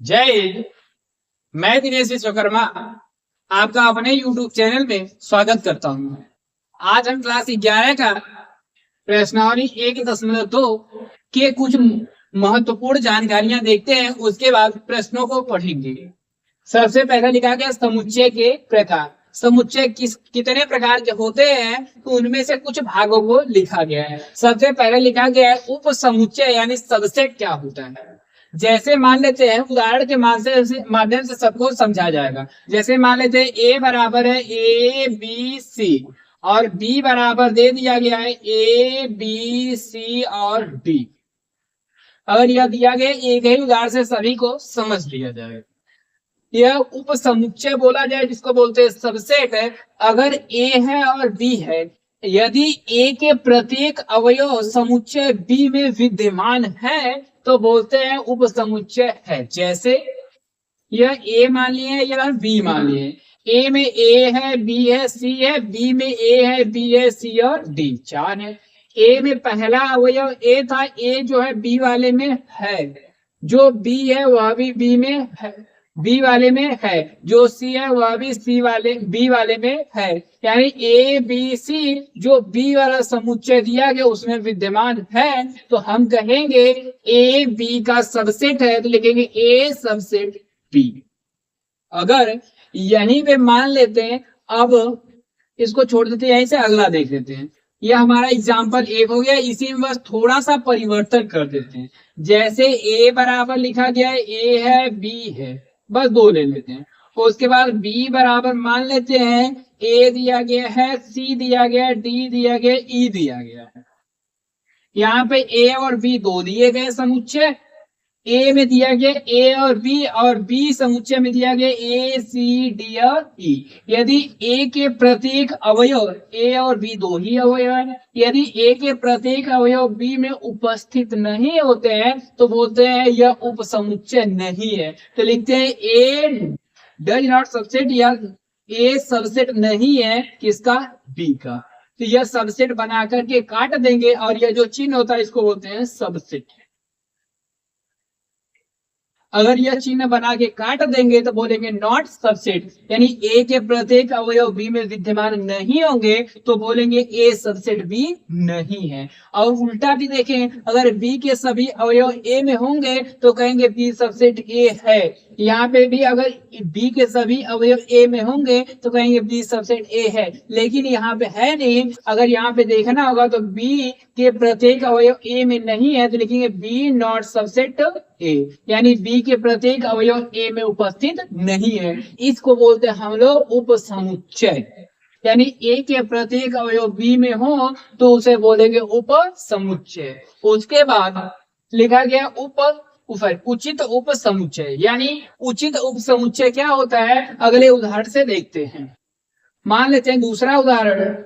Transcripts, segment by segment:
जय हिंद। मैं दिनेश विश्वकर्मा आपका अपने YouTube चैनल में स्वागत करता हूँ। आज हम क्लास 11 का प्रश्नावली 1.2 के कुछ महत्वपूर्ण जानकारियां देखते हैं। उसके बाद प्रश्नों को पढ़ेंगे। सबसे पहले लिखा गया समुच्चय के प्रकार। समुच्चय कितने प्रकार के होते हैं तो उनमें से कुछ भागों को लिखा गया है। सबसे पहले लिखा गया है उप समुच्चय यानी सबसेट क्या होता है। जैसे मान लेते हैं उदाहरण के माध्यम से सबको समझा जाएगा। जैसे मान लेते हैं ए बराबर है ए बी सी और बी बराबर दे दिया गया है ए बी सी और डी। अगर यह दिया गया एक ही उदाहरण से सभी को समझ लिया जाएगा। यह उप समुच्चय बोला जाए जिसको बोलते हैं सबसेट है। अगर ए है और बी है, यदि ए के प्रत्येक अवयव समुच्चय बी में विद्यमान है तो बोलते हैं उप समुच्चय है। जैसे यह ए मान लिए या बी मान लिए। ए में ए है, बी है, सी है, बी में ए है, बी है, सी और डी चार है। ए में पहला अवयव ए था, ए जो है बी वाले में है, जो बी है वह भी बी में है, बी वाले में है, जो सी है वह भी सी वाले बी वाले में है। यानी ए बी सी जो बी वाला समुच्चय दिया गया उसमें विद्यमान है तो हम कहेंगे ए बी का सबसेट है तो लिखेंगे ए सबसेट बी। अगर यहीं पे मान लेते हैं, अब इसको छोड़ देते हैं, यहीं से अगला देख लेते हैं। यह हमारा एग्जाम्पल एक हो गया, इसी में बस थोड़ा सा परिवर्तन कर देते हैं। जैसे ए बराबर लिखा गया है ए है बी है, बस दो ले लेते हैं। उसके बाद बी बराबर मान लेते हैं ए दिया गया है, सी दिया गया है, डी दिया गया, ई दिया गया है। यहाँ पे ए और बी दो दिए गए समुच्चय, ए में दिया गया ए और बी समुच्चय में दिया गया ए सी डी और ई। यदि ए के प्रत्येक अवयव ए और बी दो ही अवयव है, यदि ए के प्रत्येक अवयव बी में उपस्थित नहीं होते हैं तो बोलते हैं यह उप समुच्चय नहीं है। तो लिखते हैं ए डज नॉट सबसेट या ए सबसेट नहीं है किसका, बी का। तो यह सबसेट बना करके काट देंगे और यह जो चिन्ह होता है इसको बोलते हैं सबसेट। अगर यह चिन्ह बना के काट देंगे तो बोलेंगे नॉट सबसेट, यानी ए के प्रत्येक अवयव बी में विद्यमान नहीं होंगे तो बोलेंगे ए सबसेट बी नहीं है। और उल्टा भी देखें, अगर बी के सभी अवयव ए में होंगे तो कहेंगे बी सबसेट ए है। यहाँ पे भी अगर बी के सभी अवयव ए में होंगे तो कहेंगे बी सबसेट ए है, लेकिन यहाँ पे है नहीं। अगर यहाँ पे देखना होगा तो बी के प्रत्येक अवयव ए में नहीं है तो लिखेंगे बी नॉट सबसेट ए, यानी बी के प्रत्येक अवयव ए में उपस्थित नहीं है। इसको बोलते हैं हम लोग उप समुच्चय। यानी ए के प्रत्येक अवयव बी में हो तो उसे बोलेंगे उप समुच्चय। उसके बाद लिखा गया उचित उप समुच्चय। यानी उचित उप समुच्चय क्या होता है अगले उदाहरण से देखते हैं। मान लेते हैं दूसरा उदाहरण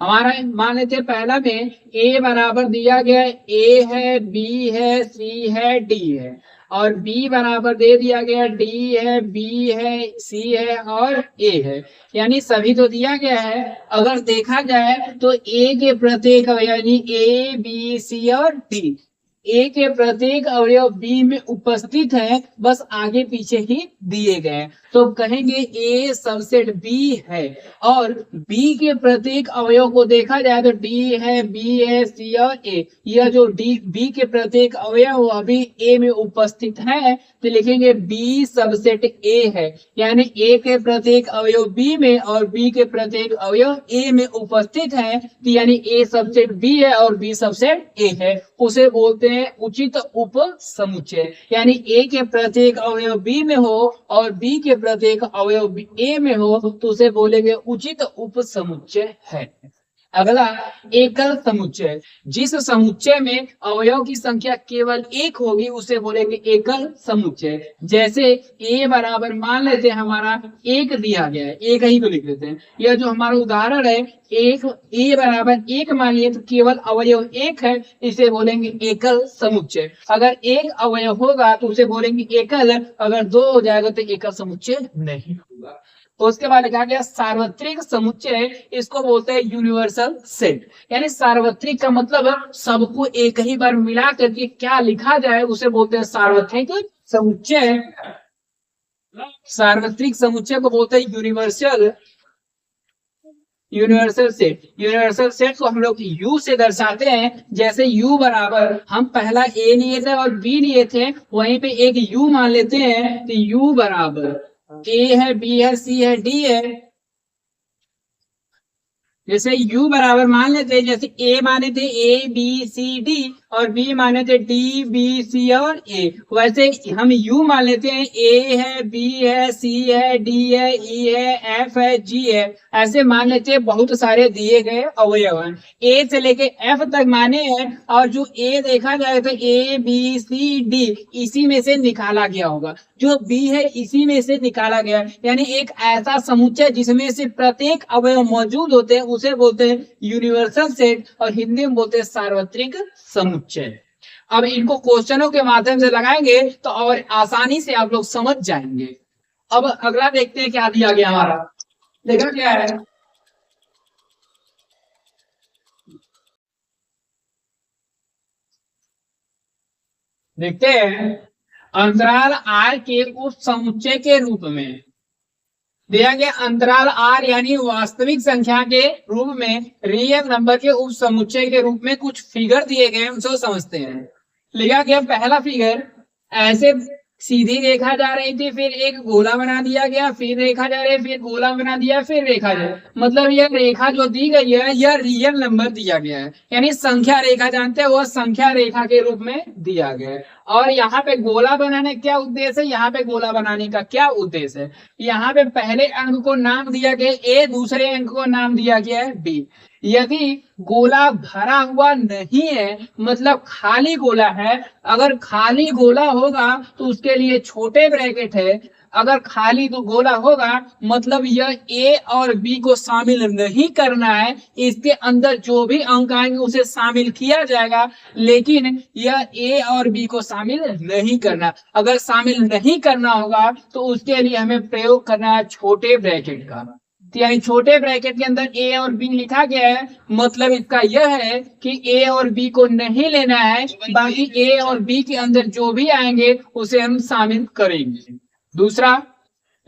हमारा, मान लेते हैं पहला में ए बराबर दिया गया ए है, बी है, सी है, डी है और बी बराबर दे दिया गया डी है, बी है, सी है और ए है। यानी सभी तो दिया गया है। अगर देखा जाए तो ए के प्रत्येक अवयव यानी ए बी सी और डी, ए के प्रत्येक अवयव बी में उपस्थित है, बस आगे पीछे ही दिए गए तो कहेंगे ए सबसेट बी है। और बी के प्रत्येक अवयव को देखा जाए तो डी है, बी है, सी और ए, यह जो डी बी के प्रत्येक अवयव अभी ए में उपस्थित है तो लिखेंगे बी सबसेट ए है। यानी ए के प्रत्येक अवयव बी में और बी के प्रत्येक अवयव ए में उपस्थित है तो यानी ए सबसेट बी है और बी सबसेट ए है। उसे बोलते हैं उचित उप समुच्चय। यानी ए के प्रत्येक अवयव बी में हो और बी के प्रत्येक अवयव ए में हो तो उसे बोलेंगे उचित उप समुच्चय है। अगला एकल समुच्चय। जिस समुच्चय में अवयव की संख्या केवल एक होगी उसे बोलेंगे एकल समुच्चय। जैसे ए बराबर मान लेते हैं हमारा एक दिया गया है, एक ही को लिख लेते हैं। यह जो हमारा उदाहरण है एक ए बराबर एक मानिए तो केवल अवयव एक है, इसे बोलेंगे एकल समुच्चय। अगर एक अवयव होगा तो उसे बोलेंगे एकल, अगर दो हो जाएगा तो एकल समुच्चय नहीं होगा। उसके बाद लिखा गया सार्वत्रिक समुच्चय, इसको बोलते हैं यूनिवर्सल सेट। यानी सार्वत्रिक का मतलब सबको एक ही बार मिला करके क्या लिखा जाए उसे बोलते हैं सार्वत्रिक समुच्चय। सार्वत्रिक समुच्चय को बोलते हैं यूनिवर्सल सेट। यूनिवर्सल सेट को हम लोग यू से दर्शाते हैं। जैसे यू बराबर, हम पहला ए लिए थे और बी लिए थे, वहीं पे एक यू मान लेते हैं, तो यू बराबर ए है, बी है, सी है, डी है। जैसे u बराबर मान लेते हैं, जैसे a माने थे a b c d और b माने थे d b c और a, वैसे हम u मान लेते हैं a है, b है, c है, d है, e है, f है, g है। ऐसे मान लेते हैं बहुत सारे दिए गए अवयव हैं, a से लेके f तक माने हैं, और जो a देखा जाए तो a b c d इसी में से निकाला गया होगा, जो b है इसी में से निकाला गया। यानी एक ऐसा समुच्चय जिसमें से प्रत्येक अवयव मौजूद होते हैं उसे बोलते हैं यूनिवर्सल सेट, और हिंदी में बोलते हैं सार्वत्रिक समुच्चय। अब इनको क्वेश्चनों के माध्यम से लगाएंगे तो और आसानी से आप लोग समझ जाएंगे। अब अगला देखते हैं क्या दिया गया हमारा। देखा क्या है, देखते हैं अंतराल आर के उप समुच्चय के रूप में दिया गया। अंतराल आर यानी वास्तविक संख्या के रूप में रियल नंबर के उप समुच्चय के रूप में कुछ फिगर दिए गए, हम सब समझते हैं। लिखा गया पहला फिगर, ऐसे सीधी रेखा जा रही थी, फिर एक गोला बना दिया गया, फिर रेखा जा रही है, फिर गोला बना दिया, फिर रेखा जा, मतलब यह रेखा जो दी गई है यह रियल नंबर दिया गया है, यानी संख्या रेखा जानते हैं, वह संख्या रेखा के रूप में दिया गया है। और यहाँ पे गोला बनाने क्या उद्देश्य है, यहाँ पे गोला बनाने का क्या उद्देश्य है, यहाँ पे पहले अंक को नाम दिया गया ए, दूसरे अंक को नाम दिया गया है बी। यदि गोला भरा हुआ नहीं है, मतलब खाली गोला है, अगर खाली गोला होगा तो उसके लिए छोटे ब्रैकेट है, अगर खाली तो गोला होगा मतलब यह ए और बी को शामिल नहीं करना है, इसके अंदर जो भी अंक आएंगे उसे शामिल किया जाएगा, लेकिन यह ए और बी को शामिल नहीं करना। अगर शामिल नहीं करना होगा तो उसके लिए हमें प्रयोग करना है छोटे ब्रैकेट का। यानी छोटे ब्रैकेट के अंदर ए और बी लिखा गया है, मतलब इसका यह है कि ए और बी को नहीं लेना है, बाकी ए और बी के अंदर जो भी आएंगे उसे हम शामिल करेंगे। दूसरा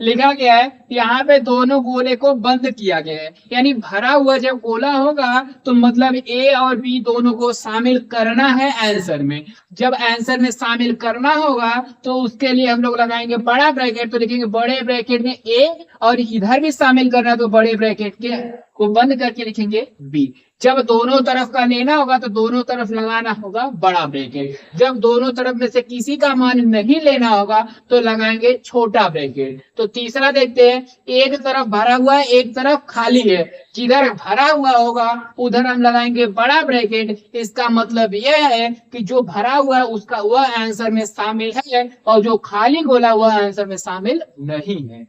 लिखा गया है यहाँ पे दोनों गोले को बंद किया गया है, यानी भरा हुआ जब गोला होगा तो मतलब ए और बी दोनों को शामिल करना है आंसर में। जब आंसर में शामिल करना होगा तो उसके लिए हम लोग लगाएंगे बड़ा ब्रैकेट, तो लिखेंगे बड़े ब्रैकेट में ए, और इधर भी शामिल करना है तो बड़े ब्रैकेट के को बंद करके लिखेंगे बी। जब दोनों तरफ का लेना होगा तो दोनों तरफ लगाना होगा बड़ा ब्रैकेट। जब दोनों तरफ में से किसी का मान नहीं लेना होगा तो लगाएंगे छोटा ब्रैकेट। तो तीसरा देखते हैं, एक तरफ भरा हुआ है, एक तरफ खाली है, जिधर भरा हुआ होगा उधर हम लगाएंगे बड़ा ब्रैकेट। इसका मतलब यह है कि जो भरा हुआ है उसका वह आंसर में शामिल है, और जो खाली गोला वह आंसर में शामिल नहीं है।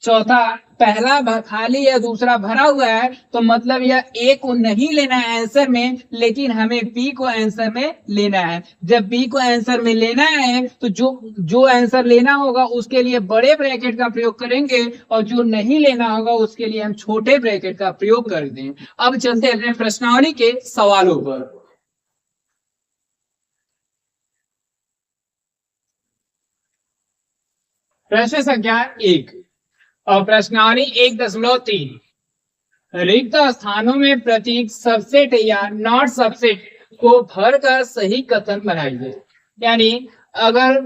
चौथा, पहला खाली या दूसरा भरा हुआ है तो मतलब यह ए को नहीं लेना है आंसर में, लेकिन हमें बी को आंसर में लेना है। जब बी को आंसर में लेना है तो जो आंसर लेना होगा उसके लिए बड़े ब्रैकेट का प्रयोग करेंगे, और जो नहीं लेना होगा उसके लिए हम छोटे ब्रैकेट का प्रयोग कर दें। अब चलते हैं प्रश्नावली के सवालों पर। प्रश्न संख्या 1 और प्रश्नावली 1.3, रिक्त स्थानों में प्रतीक सबसेट या नॉट सबसेट को भरकर सही कथन बनाइए। यानी अगर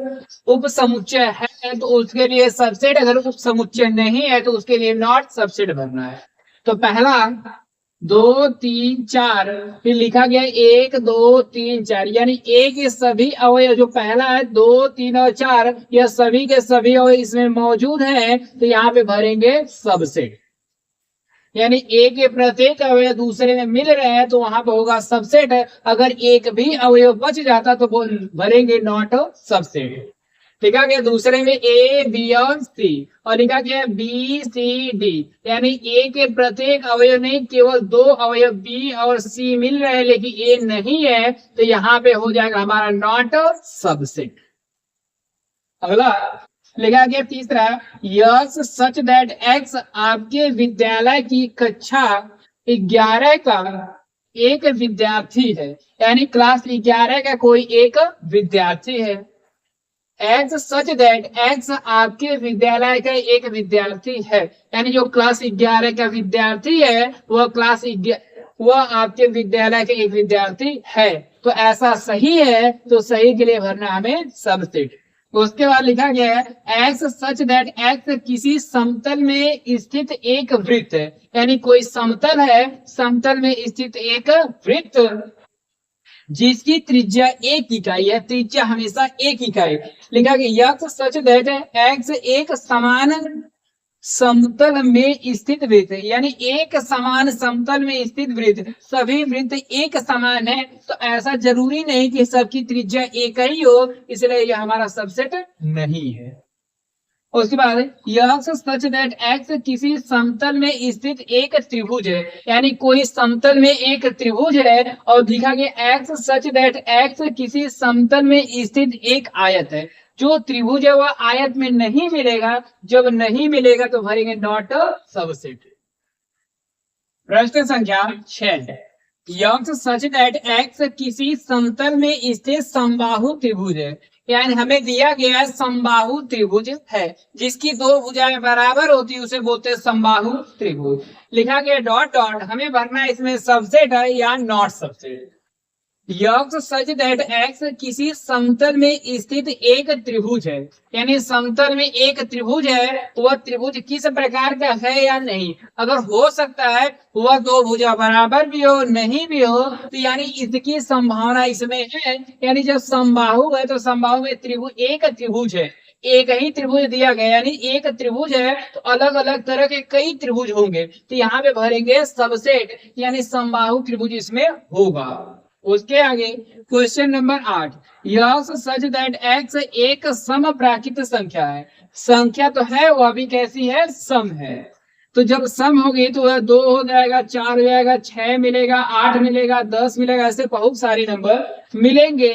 उप समुच्चय है तो उसके लिए सबसेट, अगर उप समुच्चय नहीं है तो उसके लिए नॉट सबसेट भरना है। तो पहला 2 3 4, फिर लिखा गया 1 2 3 4, यानी ए के सभी अवयव जो पहला है 2 3 और 4, यह सभी के सभी अवयव इसमें मौजूद हैं, तो यहाँ पे भरेंगे सबसेट। यानी ए के प्रत्येक अवयव दूसरे में मिल रहे हैं तो वहां पर होगा सबसेट है। अगर एक भी अवयव बच जाता तो भरेंगे नॉट सबसेट। लिखा गया दूसरे में ए बी और सी, और लिखा गया बी सी डी, यानी ए के प्रत्येक अवयव नहीं, केवल 2 अवयव बी और सी मिल रहे हैं लेकिन ए नहीं है, तो यहाँ पे हो जाएगा हमारा नॉट सबसेट। अगला लिखा गया तीसरा, यस सच दैट एक्स आपके विद्यालय की कक्षा 11 का एक विद्यार्थी है, यानी क्लास 11 का कोई एक विद्यार्थी है। एक्स सच दैट एक्स आपके विद्यालय का एक विद्यार्थी है, यानी जो क्लास 11 का विद्यार्थी है वह आपके विद्यालय के एक विद्यार्थी है। तो ऐसा सही है, तो सही के लिए भरना हमें सबसेट। उसके बाद लिखा गया है एक्स सच दैट एक्स किसी समतल में स्थित एक वृत्त है, यानी कोई समतल है, समतल में स्थित एक वृत्त जिसकी त्रिज्या 1 इकाई है, त्रिज्या हमेशा 1 इकाई। लिखा गया यस सच दैट एक्स एक समान समतल में स्थित वृत्त, यानी एक समान समतल में स्थित वृत्त, सभी वृत्त एक समान है, तो ऐसा जरूरी नहीं कि सबकी त्रिज्या एक ही हो, इसलिए यह हमारा सबसेट नहीं है। उसके बाद यह सच दैट एक्स किसी समतल में स्थित एक त्रिभुज है, यानी कोई समतल में एक त्रिभुज है, और लिखा गया एक्स सच दैट एक्स किसी समतल में स्थित एक आयत है। जो त्रिभुज है वह आयत में नहीं मिलेगा, जब नहीं मिलेगा तो भरेंगे नॉट सबसेट। प्रश्न संख्या 6, यक्स सच दैट एक्स किसी समतल में स्थित समबाहु त्रिभुज है, यानी हमें दिया गया समबाहु त्रिभुज है जिसकी दो भुजाएं बराबर होती है, उसे बोलते हैं समबाहु त्रिभुज। लिखा गया डॉट डॉट, हमें भरना इसमें सबसेट है या not subset. X such that x किसी समतल में स्थित एक त्रिभुज है, यानी समतल में एक त्रिभुज है, वह त्रिभुज किस प्रकार का है या नहीं। अगर हो सकता है वह दो भुजा बराबर भी हो, नहीं भी हो, तो यानी इसकी संभावना इसमें है। यानी जब समबाहु है तो समबाहु में त्रिभुज एक त्रिभुज है, एक ही त्रिभुज दिया गया, यानी एक त्रिभुज है तो अलग अलग तरह के कई त्रिभुज होंगे, तो यहाँ पे भरेंगे सबसेट, यानी समबाहु त्रिभुज इसमें होगा। उसके आगे क्वेश्चन नंबर 8, यह सच दैट एक्स एक सम प्राकृत संख्या है, संख्या तो है वह भी कैसी है, सम है। तो जब सम होगी तो वह 2 हो जाएगा, 4 हो जाएगा, 6 मिलेगा, 8 मिलेगा, 10 मिलेगा, ऐसे बहुत सारे नंबर मिलेंगे,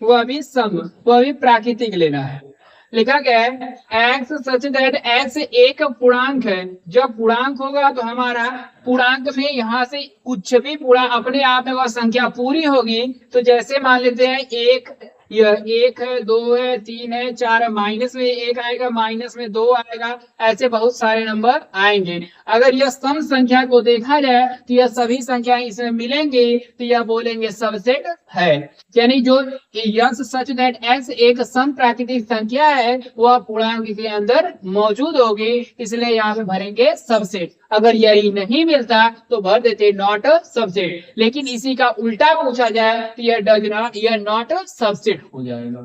वह भी सम, वह भी प्राकृतिक लेना है। लिखा गया है एक्स सच दैट एक्स एक पूर्णांक है, जब पूर्णांक होगा तो हमारा पूर्णांक में यहाँ से कुछ भी पूर्णांक अपने आप में वह संख्या पूरी होगी। तो जैसे मान लेते हैं यह 1 है, 2 है, 3 है, 4 है, माइनस में 1 आएगा, माइनस में 2 आएगा, ऐसे बहुत सारे नंबर आएंगे। अगर यह सम संख्या को देखा जाए तो यह सभी संख्याएं इसमें मिलेंगे, तो यह बोलेंगे सबसेट है। यानी जो यस सच दैट एक्स एक सम प्राकृतिक संख्या है वह पूर्णांक के अंदर मौजूद होगी, इसलिए यहाँ पे भरेंगे सबसेट। अगर यही नहीं मिलता तो भर देते नॉट सबसेट, लेकिन इसी का उल्टा पूछा जाए तो यह डज नॉट, यह नॉट सबसेट हो जाएगा।